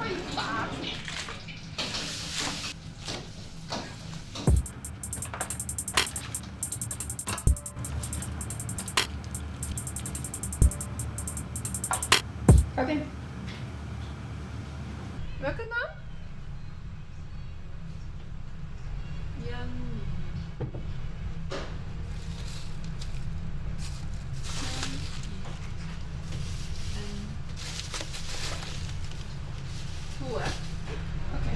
里拔出。搞定。Welcome now。OK。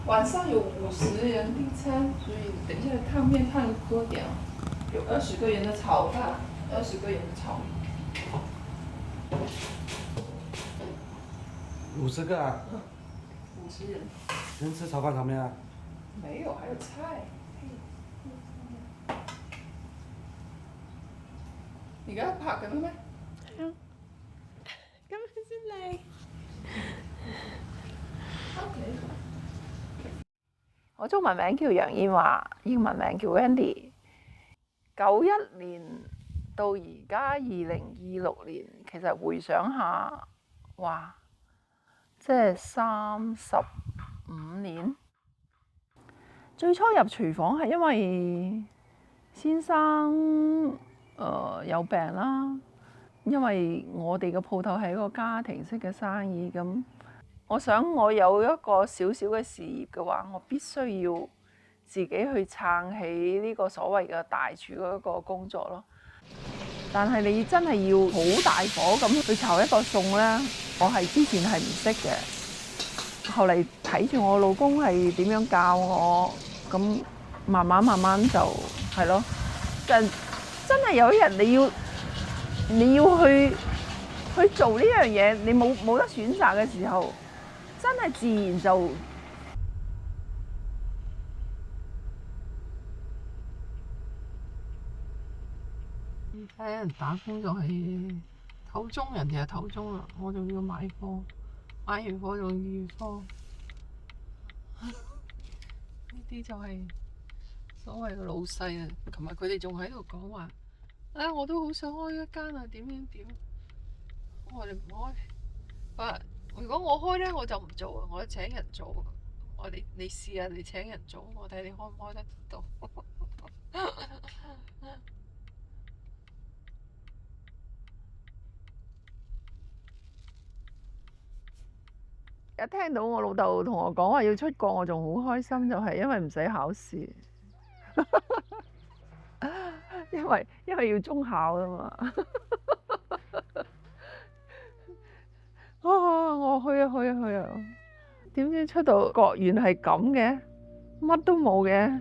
晚上有50人订餐，所以等一下烫面烫多点哦。有20个人的炒饭，20个人的炒米。50个啊？50人。能吃炒饭炒面啊？没有，还有菜。你而家拍緊咩？係啊，咁樣先靚。我中文名叫楊燕華，英文名叫 Wendy。91年到而家2026年，其實回想下，哇，即係35年。最初入廚房係因為先生有病啦，因為我哋嘅鋪頭係一個家庭式嘅生意，咁我想我有一個小小嘅事業嘅話，我必須要自己去撐起呢個所謂嘅大廚嗰個工作咯。但係你真係要好大火咁去炒一個餸咧，我係之前係唔識嘅。後嚟睇住我老公係點樣教我，咁慢慢就係咯。真係有一日你要去做呢樣嘢，你冇得選擇嘅時候，真係自然就。睇人打工就係頭中，人哋係頭中啦，我仲要買貨，買完貨仲要預貨，呢啲就係所謂嘅老細啊。琴日佢哋仲喺度講話，我都好想開一間啊，點。我哋唔開，如果我開咧，我就唔做啊，我請人做。你試下，你請人做，我睇你開唔開得到。一聽到我老豆同我講話要出國，我仲好開心，就係因為唔使考試，因為要中考啊嘛。我去啊！點知出到國原係咁嘅，乜都冇嘅。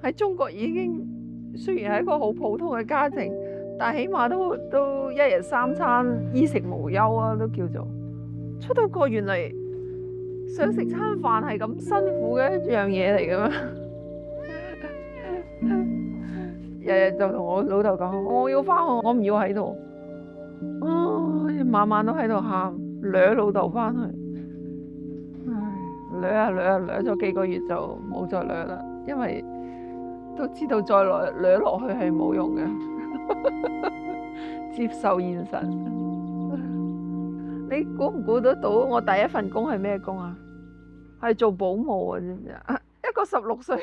喺中國已經雖然係一個好普通嘅家庭，但起碼都一日3餐衣食無憂啊，都叫做。出到國原來想食餐飯係咁辛苦嘅一樣嘢嚟嘅咩？日日就同我老豆講，我要返去，我唔要喺度。晚晚都喺度喊，掠老豆返去。掠咗幾個月就冇再掠啦，因為都知道再掠落去係冇用嘅。接受現實。你估唔估得到我第一份工係咩工啊？係做保姆啊，知唔知啊？一個16歲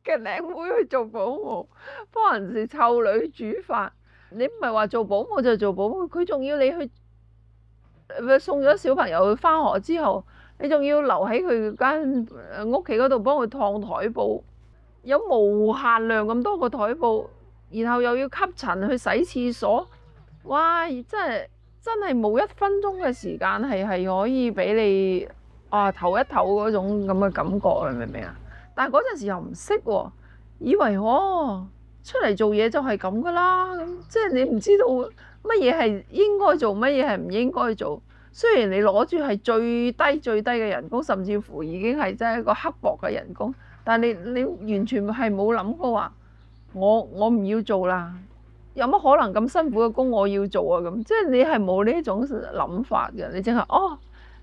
嘅靚妹去做保姆，幫人哋湊女煮飯。你唔係話做保姆就做保姆，佢仲要你去送咗小朋友去返學之後，你仲要留喺佢間屋企嗰度幫佢燙台布，有無限量咁多個台布，然後又要吸塵去洗廁所。哇！真係冇1分鐘嘅時間係可以俾你唞一唞嗰種咁嘅感覺，你明唔明啊？但係嗰陣時又唔識喎，以為出嚟做嘢就係咁噶啦，咁即係你唔知道乜嘢係應該做，乜嘢係唔應該做。雖然你攞住係最低嘅人工，甚至乎已經係真係一個刻薄嘅人工，但係你完全係冇諗過話我唔要做啦。有乜可能咁辛苦嘅工我要做啊？咁即係你係冇呢種諗法嘅，你淨係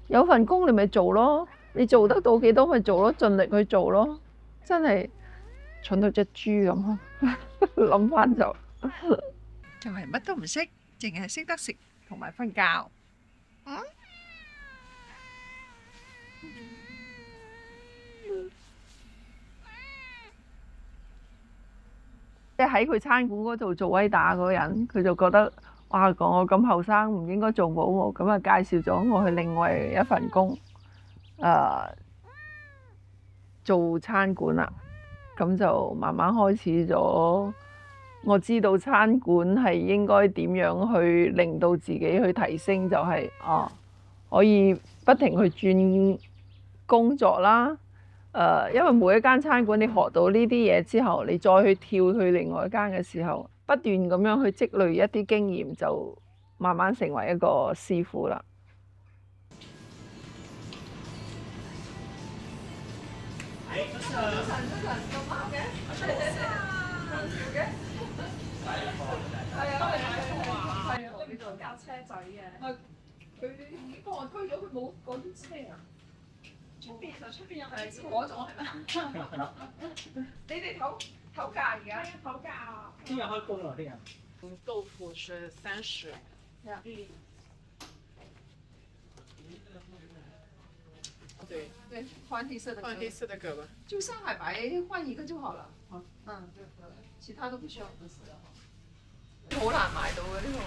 有份工你咪做咯，你做得到幾多咪做咯，盡力去做咯。真係蠢到隻豬咁，諗翻就係乜都唔識，淨係識得食同埋瞓覺。即係喺佢餐館嗰度做威打嗰個人，佢就覺得哇，講我咁後生唔應該做保姆，咁啊介紹咗我去另外一份工，做餐館啦。咁就慢慢開始咗，我知道餐館係應該點樣去令到自己去提升，就係可以不停去轉工作啦。因為每一間餐館你學到呢啲嘢之後，你再去跳去另外一間嘅時候，不斷咁樣去積累一啲經驗，就慢慢成為一個師傅啦。呢度架車仔嘅。佢已經幫我推咗，佢冇嗰啲車啊。出邊有係嗰種係咪？你哋討價而家討價。聽日開工啦，聽日。豆腐是30。對，換黑色的。換黑色的胳膊。就上海白換一個就好了。其他都不需要。好難買到嘅呢個，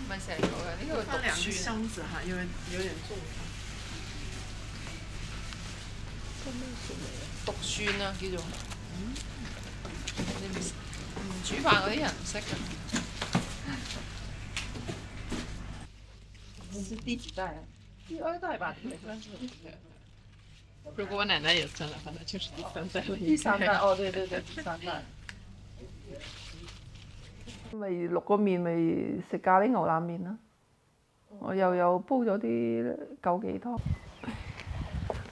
唔係成個嘅呢個獨放兩個蒜。箱子哈，因為有點重。獨蒜啊，叫做。你唔煮飯嗰啲人唔識㗎。是第幾代啊？第2代吧，第3代。如果我奶奶也生了，反正就是第3代了。第3代哦，對，第3代。咪淥個麵咪食咖喱牛腩麵啦，我又有煲咗啲枸杞湯。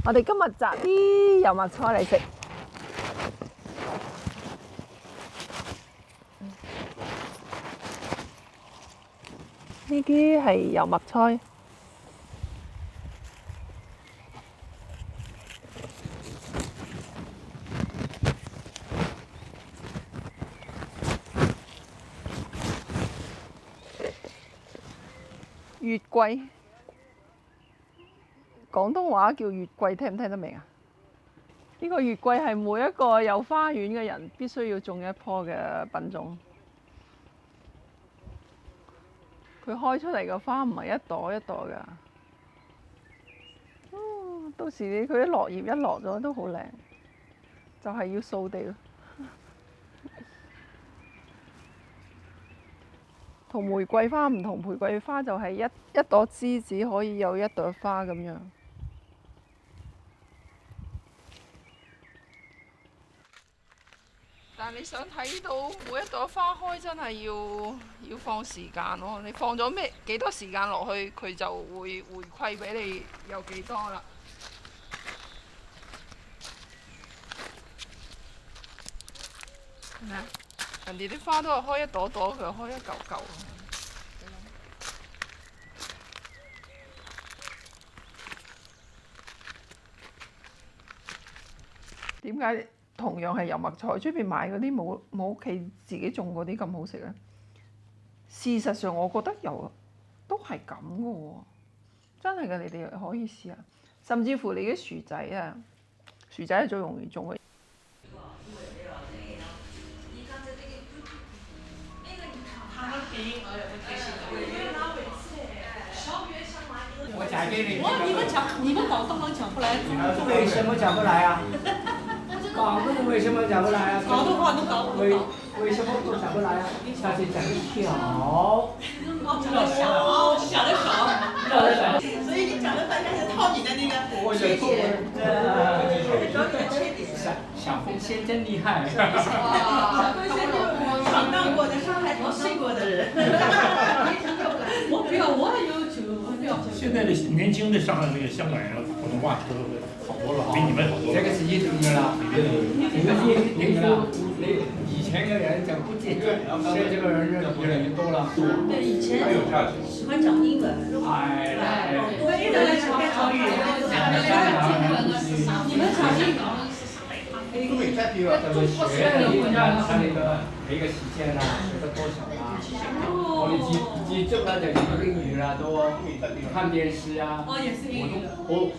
我哋今日摘啲油麥菜嚟食。呢啲係油麥菜。月桂，廣東話叫月桂，聽唔聽得明啊？呢個月桂係每一個有花園嘅人必須要種一棵嘅品種。佢開出嚟嘅花唔係一朵一朵㗎。到時佢啲落葉一落咗都好靚，就係要掃地咯。同玫瑰花唔同，玫瑰花就係一朵枝子可以有一朵花咁樣。但係你想睇到每一朵花開，真係要放時間咯。你放咗幾多時間落去，佢就會回饋俾你有幾多啦。咩？人哋啲花都係開一朵朵，佢又開一嚿嚿。點解同樣係油麥菜，出邊買嗰啲冇屋企自己種嗰啲咁好食咧？事實上，我覺得都係咁嘅喎，真係嘅，你哋可以試下。甚至乎你啲薯仔啊，薯仔係最容易種嘅。我夹给你。你们搞东方抢不来。为什么夹不来啊？广东为什么夹不来啊？搞的话都搞不懂。为什么都夹不来啊？下去夹个小。讲的少，讲的少。所以你讲的半天是套你的那个缺点，找你的缺点。小凤仙真厉害。小凤仙就是闯荡过，在上海淘气过的人。我不要，我很有求，我不要。现在的年轻的上海那个香港人普通话说的好多了，比你们好多了。这个是一定的啦，以前的人讲不接，现在这个人越来越多了。对，以前喜欢讲英文。哎，对，现在喜欢讲语言。你们讲英文。怎么学的？他那个每个时间啦，学的多少啦？我们记住了这个英语啦，都看电视啊。哦，也是英语的。我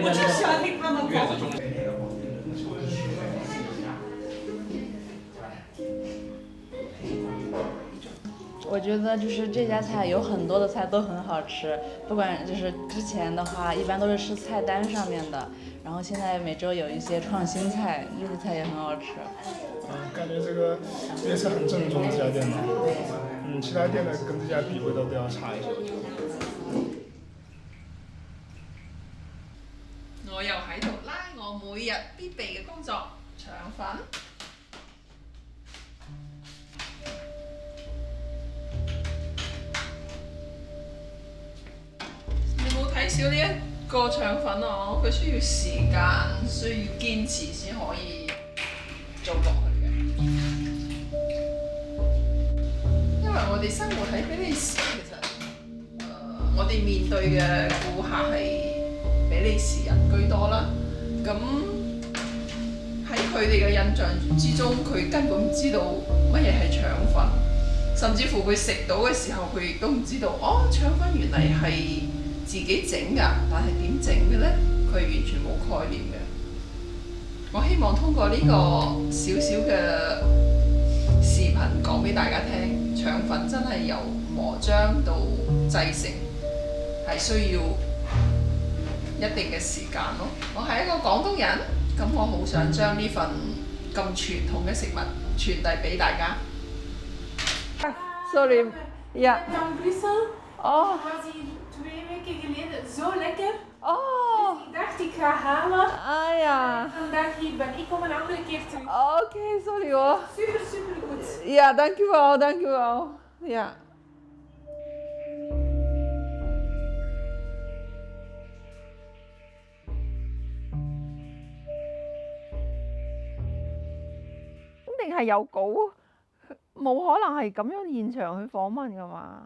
我就喜欢听他们讲。我觉得就是这家菜有很多的菜都很好吃，不管就是之前的话一般都是吃菜单上面的，然后现在每周有一些创新菜，这些菜也很好吃。感觉这个粤菜很正宗这家店的，其他店的跟这家比味道都要差一些。我又喺度拉我每日必備嘅工作腸粉。你冇睇少呢一個腸粉啊！佢需要時間，需要堅持先可以做落去嘅。因為我哋生活喺比利時，其實我哋面對嘅顧客係比利時人居多啦。咁喺佢哋嘅印象之中，佢根本唔知道乜嘢係腸粉，甚至乎佢食到嘅時候，佢亦都唔知道哦，腸粉原嚟係自己整㗎，但係點整嘅呢？佢完全冇概念嘅。我希望通過呢個少少嘅視頻講俾大家聽，腸粉真係由磨漿到製成係需要一定嘅時間咯。我係一個廣東人，咁我好想將呢份咁傳統嘅食物傳遞俾大家。Sorry, ja. Van Brussel Oh, was hier 2 weken geleden zo lekker. oh, Dus ik dacht ik ga halen. ah ja. Vandaag hier ben ik om een andere keer terug. Oké, sorry hoor. Super, super goed. Ja, dankjewel, dankjewel. Ja. Định係有稿，冇可能係咁樣現場去訪問㗎嘛？